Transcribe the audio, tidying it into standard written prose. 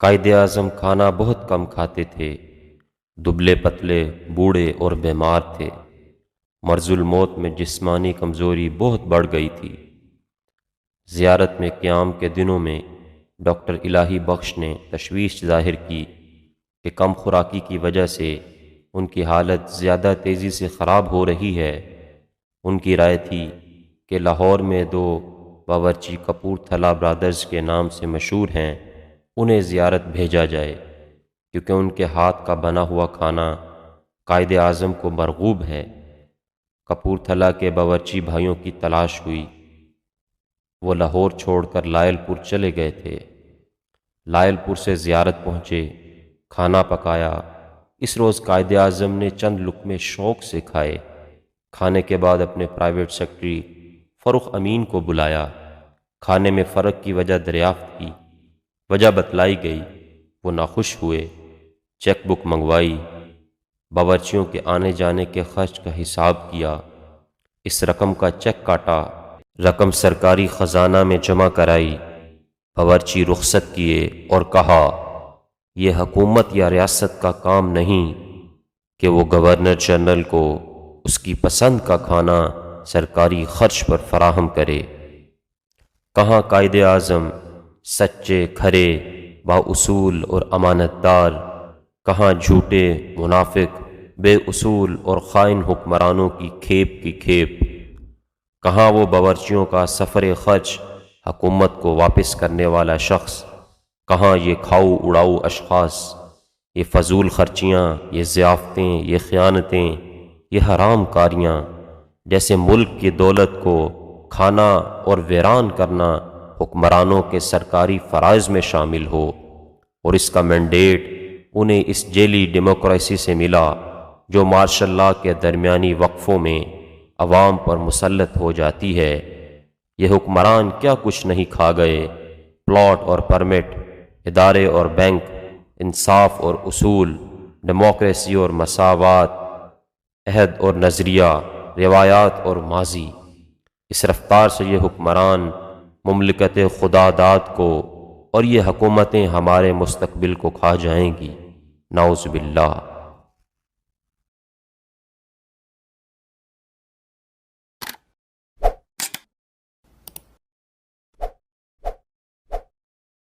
قائد اعظم کھانا بہت کم کھاتے تھے، دبلے پتلے، بوڑھے اور بیمار تھے۔ مرض الموت میں جسمانی کمزوری بہت بڑھ گئی تھی۔ زیارت میں قیام کے دنوں میں ڈاکٹر الہی بخش نے تشویش ظاہر کی کہ کم خوراکی کی وجہ سے ان کی حالت زیادہ تیزی سے خراب ہو رہی ہے۔ ان کی رائے تھی کہ لاہور میں دو باورچی کپورتھلا برادرز کے نام سے مشہور ہیں، انہیں زیارت بھیجا جائے، کیونکہ ان کے ہاتھ کا بنا ہوا کھانا قائد اعظم کو مرغوب ہے۔ کپورتھلا کے باورچی بھائیوں کی تلاش ہوئی۔ وہ لاہور چھوڑ کر لائل پور چلے گئے تھے۔ لائل پور سے زیارت پہنچے، کھانا پکایا۔ اس روز قائد اعظم نے چند لقمے شوق سے کھائے۔ کھانے کے بعد اپنے پرائیویٹ سیکرٹری فروخ امین کو بلایا۔ کھانے میں فرق کی وجہ دریافت کی، وجہ بتلائی گئی۔ وہ ناخوش ہوئے، چیک بک منگوائی، باورچیوں کے آنے جانے کے خرچ کا حساب کیا، اس رقم کا چیک کاٹا، رقم سرکاری خزانہ میں جمع کرائی، باورچی رخصت کیے اور کہا یہ حکومت یا ریاست کا کام نہیں کہ وہ گورنر جنرل کو اس کی پسند کا کھانا سرکاری خرچ پر فراہم کرے۔ کہاں قائد اعظم سچے، کھرے، بااصول اور امانت دار، کہاں جھوٹے، منافق، بے اصول اور خائن حکمرانوں کی کھیپ کی کھیپ، کہاں وہ باورچیوں کا سفر خرچ حکومت کو واپس کرنے والا شخص، کہاں یہ کھاؤ اڑاؤ اشخاص، یہ فضول خرچیاں، یہ ضیافتیں، یہ خیانتیں، یہ حرام کاریاں، جیسے ملک کی دولت کو کھانا اور ویران کرنا حکمرانوں کے سرکاری فرائض میں شامل ہو، اور اس کا مینڈیٹ انہیں اس جیلی ڈیموکریسی سے ملا جو مارشل لاء کے درمیانی وقفوں میں عوام پر مسلط ہو جاتی ہے۔ یہ حکمران کیا کچھ نہیں کھا گئے، پلاٹ اور پرمٹ، ادارے اور بینک، انصاف اور اصول، ڈیموکریسی اور مساوات، عہد اور نظریہ، روایات اور ماضی۔ اس رفتار سے یہ حکمران مملکت خدا داد کو اور یہ حکومتیں ہمارے مستقبل کو کھا جائیں گی، نعوذ باللہ۔